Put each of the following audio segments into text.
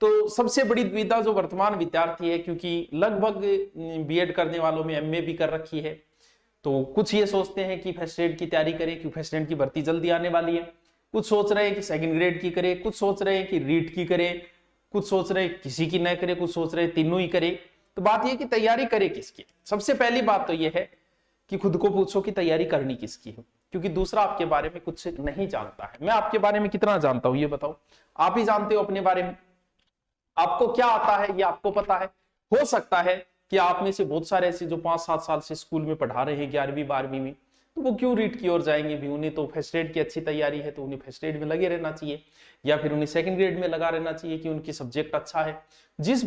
तो सबसे बड़ी दुविधा जो वर्तमान विद्यार्थी है, क्योंकि लगभग बीएड करने वालों में एमए भी कर रखी है, तो कुछ ये सोचते हैं कि फर्स्ट ग्रेड की तैयारी करें क्योंकि फर्स्ट ग्रेड की भर्ती जल्दी आने वाली है, कुछ सोच रहे हैं कि सेकंड ग्रेड की करे, कुछ सोच रहे हैं कि रीट की करे, कुछ सोच रहे हैं किसी की न करे, कुछ सोच रहे हैं तीनों ही करे। तो बात यह कि तैयारी करे किसकी। सबसे पहली बात तो यह है कि खुद को पूछो कि तैयारी करनी किसकी है, क्योंकि दूसरा आपके बारे में कुछ नहीं जानता है। मैं आपके बारे में कितना जानता हूं ये बताओ, आप ही जानते हो अपने बारे में, आपको क्या आता है ये आपको पता है। हो सकता है कि आप में से बहुत सारे ऐसे जो 5-7 साल से स्कूल में पढ़ा रहे हैं 11वीं 12वीं में, तो वो क्यों रीट की ओर जाएंगे भी, उन्हें तो फर्स्ट ग्रेड की अच्छी तैयारी है तो उन्हें फर्स्ट ग्रेड में लगे रहना चाहिए, या फिर उन्हें सेकंड ग्रेड में लगा रहना चाहिए कि उनकी सब्जेक्ट अच्छा है। जिस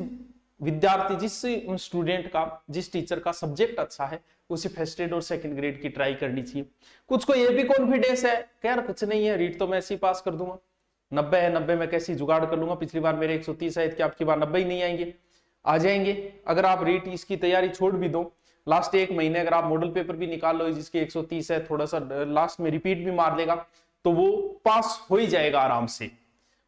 विद्यार्थी, जिस स्टूडेंट का, जिस टीचर का सब्जेक्ट अच्छा है उसे फर्स्ट ग्रेड और सेकंड ग्रेड की ट्राई करनी चाहिए। कुछ को ये भी कॉन्फिडेंस है कि यार कुछ नहीं है, रीट तो मैं ऐसे ही पास कर दूंगा, 90 है, 90 में कैसी जुगाड़ कर लूंगा, पिछली बार मेरे 130 है कि आपकी बार 90 ही नहीं आएंगे, आ जाएंगे। अगर आप रीट इसकी तैयारी छोड़ भी दो, लास्ट 1 महीने अगर आप मॉडल पेपर भी निकाल लो जिसके 130 है, थोड़ा सा लास्ट में रिपीट भी मार लेगा तो वो पास हो ही जाएगा आराम से।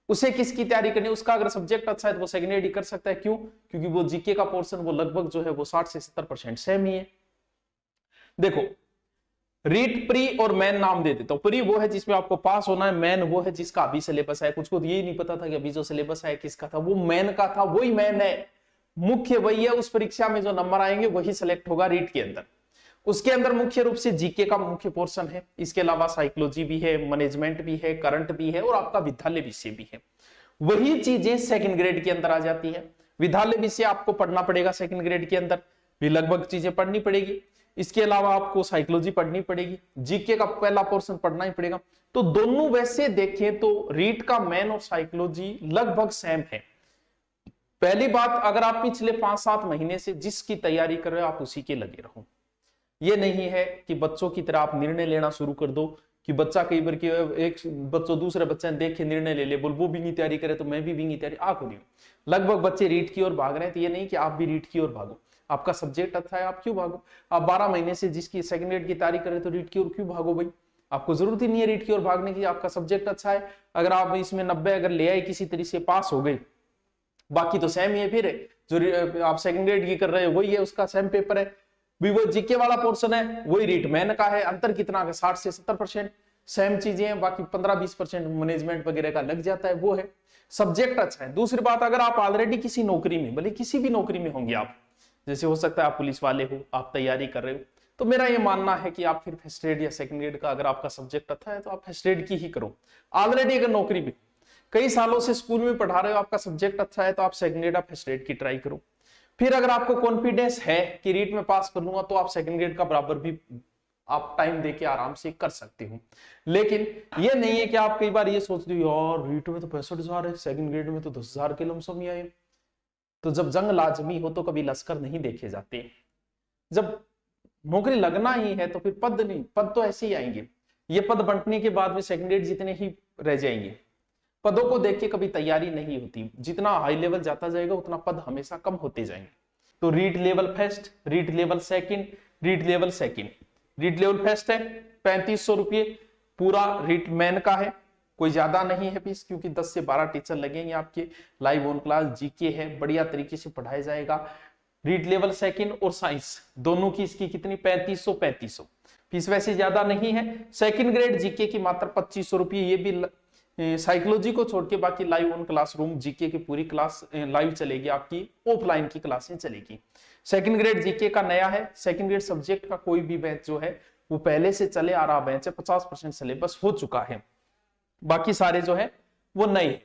उसे किसकी तैयारी करनी है, उसका अगर सब्जेक्ट अच्छा है तो वो सेकंड ग्रेड ही कर सकता है। क्यों? क्योंकि वो जीके का पोर्शन वो लगभग जो है वो 60 से 70% सेम ही है। देखो, रीट प्री और मैन नाम दे देता हूं। प्री वो है जिसमें आपको पास होना है, मैन वो है जिसका अभी सिलेबस है। कुछ को यही नहीं पता था कि अभी जो सिलेबस है किसका था, वो मैन का था, वही मैन है, मुख्य वही है। उस परीक्षा में जो नंबर आएंगे वही सिलेक्ट होगा रीट के अंदर। उसके अंदर मुख्य रूप से जीके का मुख्य पोर्शन है, इसके अलावा साइकोलॉजी भी है, मैनेजमेंट भी है, करंट भी है और आपका विद्यालय विषय भी है। वही चीजें सेकंड ग्रेड के अंदर आ जाती है। विद्यालय विषय आपको पढ़ना पड़ेगा, सेकंड ग्रेड के अंदर भी लगभग चीजें पढ़नी पड़ेगी। इसके अलावा आपको साइकोलॉजी पढ़नी पड़ेगी, जीके का पहला पोर्शन पढ़ना ही पड़ेगा। तो दोनों वैसे देखें तो रीट का मैन और साइकोलॉजी लगभग सेम है। पहली बात, अगर आप पिछले 5-7 महीने से जिसकी तैयारी कर रहे हो आप उसी के लगे रहो। ये नहीं है कि बच्चों की तरह आप निर्णय लेना शुरू कर दो कि बच्चा कई बार एक बच्चों दूसरे बच्चे ने देख के निर्णय ले ले, बोल वो भी नहीं तैयारी करे तो मैं भी नहीं तैयारी। आंखों नहीं, लगभग बच्चे रीट की ओर भाग रहे हैं। तो ये नहीं कि आप भी रीट की ओर भागो, आपका सब्जेक्ट अच्छा है आप क्यों भागो। आप 12 महीने से जिसकी सेकंड ग्रेड की तैयारी करें तो रीट की ओर क्यों भागो भाई, आपको जरूरत ही नहीं है रीट की ओर भागने की, आपका सब्जेक्ट अच्छा है। अगर आप इसमें 90 अगर ले आए, किसी तरीके से पास हो गए, बाकी तो सेम ही है। फिर जो आप सेकंड ग्रेड की कर रहे हो वही है, उसका सेम पेपर है भी, वो जीके वाला पोर्शन है वही रीट मैन का है। अंतर कितना है? 60 से 70% सेम चीजें हैं, बाकी 15-20% मैनेजमेंट वगैरह का लग जाता है, वो है। सब्जेक्ट अच्छा है। दूसरी बात, अगर आप ऑलरेडी किसी नौकरी में, भले किसी भी नौकरी में होंगे आप, जैसे हो सकता है आप पुलिस वाले हो, आप तैयारी कर रहे हो, तो मेरा ये मानना है कि आप फिर फर्स्ट ग्रेड या सेकंड ग्रेड का, अगर आपका सब्जेक्ट अच्छा है तो आप फर्स्ट ग्रेड की ही करो। ऑलरेडी अगर नौकरी में कई सालों से स्कूल में पढ़ा रहे हो, आपका सब्जेक्ट अच्छा है तो आप सेकंड ग्रेड या फर्स्ट ग्रेड की ट्राई करो। फिर अगर आपको कॉन्फिडेंस है कि रीट में पास कर लूंगा तो आप सेकंड ग्रेड का बराबर भी आप टाइम देके आराम से कर सकते हो। लेकिन ये नहीं है कि आप कई बार ये सोचते हो यार रीट में तो 65,000 है, सेकंड ग्रेड में तो 10,000 के लमसम ही आए। तो जब जंग लाजमी हो तो कभी लश्कर नहीं देखे जाते। जब नौकरी लगना ही है तो फिर पद नहीं, पद तो ऐसे ही आएंगे। ये पद बंटने के बाद में सेकंड ग्रेड जितने ही रह जाएंगे। पदों को देख के कभी तैयारी नहीं होती, जितना हाई लेवल जाता जाएगा उतना पद हमेशा कम होते जाएंगे। तो REET level first, REET level second, REET level second. REET level first है 3500 रुपये, पूरा रीट मैन का है, कोई ज्यादा नहीं है फीस, क्योंकि 10 से 12 टीचर लगेंगे आपके, लाइव ऑन क्लास, जीके है, बढ़िया तरीके से पढ़ाया जाएगा। रीट लेवल सेकंड और साइंस दोनों की इसकी कितनी? 3500 फीस वैसे ज्यादा नहीं है। सेकंड ग्रेड जीके की मात्र 2500 रुपये, ये भी साइकोलॉजी को छोड़ के बाकी लाइव ऑन क्लासरूम जीके की पूरी क्लास लाइव चलेगी, आपकी ऑफलाइन की क्लासें चलेगी। सेकंड ग्रेड जीके का नया है। सेकंड ग्रेड सब्जेक्ट का कोई भी बैच जो है वो पहले से चले आ रहा बैच है, 50% सिलेबस हो चुका है, बाकी सारे जो है वो नए।